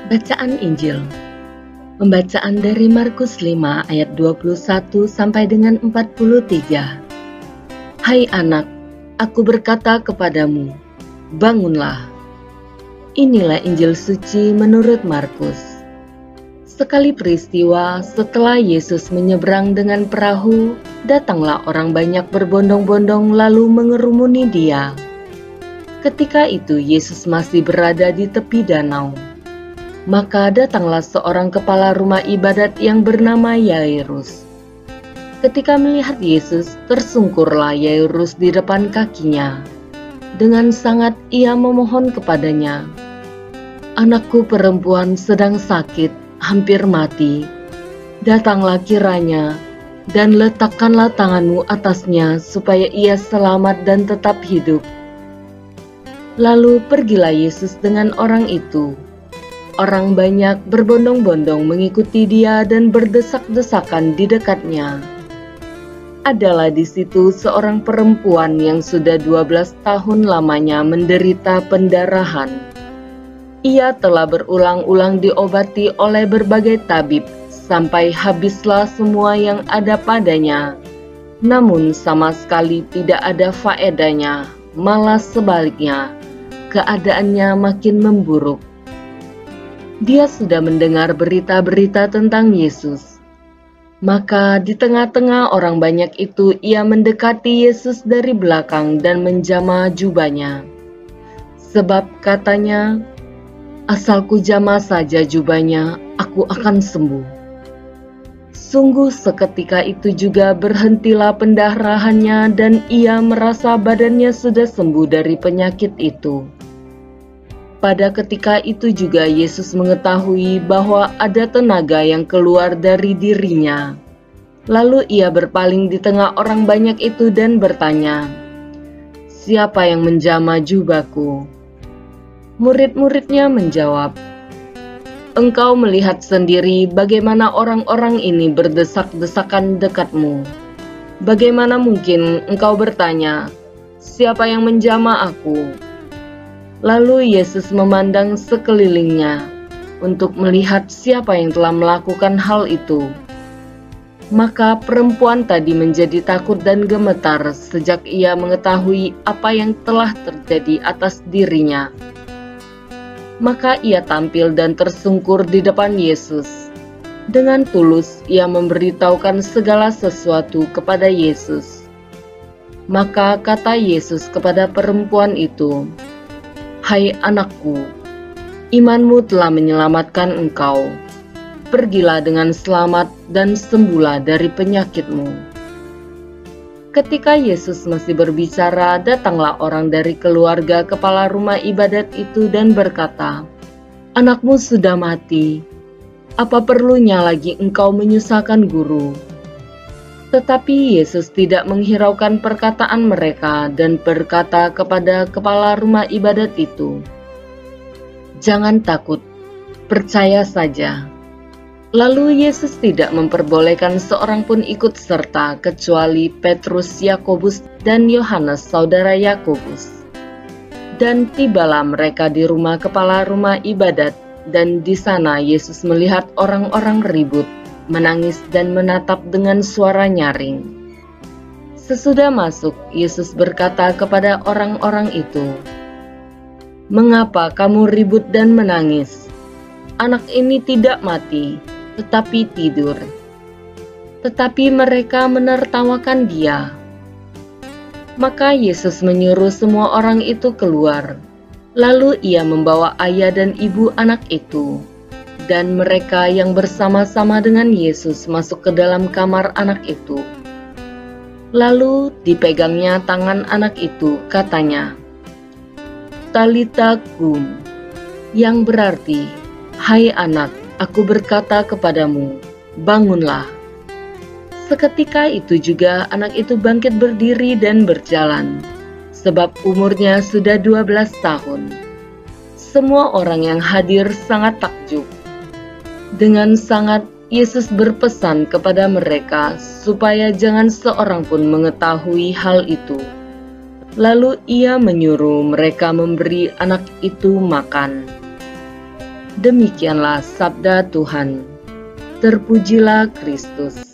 Bacaan Injil. Pembacaan dari Markus 5 ayat 21 sampai dengan 43. Hai anak, aku berkata kepadamu, bangunlah. Inilah Injil suci menurut Markus. Sekali peristiwa setelah Yesus menyeberang dengan perahu, datanglah orang banyak berbondong-bondong lalu mengerumuni dia. Ketika itu Yesus masih berada di tepi danau. Maka datanglah seorang kepala rumah ibadat yang bernama Yairus. Ketika melihat Yesus, tersungkurlah Yairus di depan kakinya. Dengan sangat ia memohon kepadanya, anakku perempuan sedang sakit, hampir mati. Datanglah kiranya, dan letakkanlah tanganmu atasnya supaya ia selamat dan tetap hidup. Lalu pergilah Yesus dengan orang itu. Orang banyak berbondong-bondong mengikuti dia dan berdesak-desakan di dekatnya. Adalah di situ seorang perempuan yang sudah 12 tahun lamanya menderita pendarahan. Ia telah berulang-ulang diobati oleh berbagai tabib, sampai habislah semua yang ada padanya. Namun sama sekali tidak ada faedahnya, malah sebaliknya, keadaannya makin memburuk. Dia sudah mendengar berita-berita tentang Yesus. Maka di tengah-tengah orang banyak itu ia mendekati Yesus dari belakang dan menjamah jubahnya. Sebab katanya, asal ku jamah saja jubahnya, aku akan sembuh. Sungguh seketika itu juga berhentilah pendarahannya dan ia merasa badannya sudah sembuh dari penyakit itu. Pada ketika itu juga Yesus mengetahui bahwa ada tenaga yang keluar dari dirinya. Lalu ia berpaling di tengah orang banyak itu dan bertanya, siapa yang menjamah jubahku? Murid-muridnya menjawab, engkau melihat sendiri bagaimana orang-orang ini berdesak-desakan dekatmu. Bagaimana mungkin engkau bertanya, siapa yang menjamah aku? Lalu Yesus memandang sekelilingnya untuk melihat siapa yang telah melakukan hal itu. Maka perempuan tadi menjadi takut dan gemetar sejak ia mengetahui apa yang telah terjadi atas dirinya. Maka ia tampil dan tersungkur di depan Yesus. Dengan tulus ia memberitahukan segala sesuatu kepada Yesus. Maka kata Yesus kepada perempuan itu, hai anakku, imanmu telah menyelamatkan engkau. Pergilah dengan selamat dan sembuhlah dari penyakitmu. Ketika Yesus masih berbicara, datanglah orang dari keluarga kepala rumah ibadat itu dan berkata, anakmu sudah mati. Apa perlunya lagi engkau menyusahkan guru? Tetapi Yesus tidak menghiraukan perkataan mereka dan berkata kepada kepala rumah ibadat itu, jangan takut, percaya saja. Lalu Yesus tidak memperbolehkan seorang pun ikut serta kecuali Petrus, Yakobus, dan Yohanes saudara Yakobus. Dan tibalah mereka di rumah kepala rumah ibadat, dan di sana Yesus melihat orang-orang ribut, menangis dan menatap dengan suara nyaring. Sesudah masuk, Yesus berkata kepada orang-orang itu, mengapa kamu ribut dan menangis? Anak ini tidak mati, tetapi tidur. Tetapi mereka menertawakan dia. Maka Yesus menyuruh semua orang itu keluar. Lalu ia membawa ayah dan ibu anak itu. Dan mereka yang bersama-sama dengan Yesus masuk ke dalam kamar anak itu. Lalu dipegangnya tangan anak itu, katanya, Talita kum, yang berarti, hai anak, aku berkata kepadamu, bangunlah. Seketika itu juga anak itu bangkit berdiri dan berjalan, sebab umurnya sudah 12 tahun. Semua orang yang hadir sangat takjub. Dengan sangat Yesus berpesan kepada mereka supaya jangan seorang pun mengetahui hal itu. Lalu ia menyuruh mereka memberi anak itu makan. Demikianlah sabda Tuhan. Terpujilah Kristus.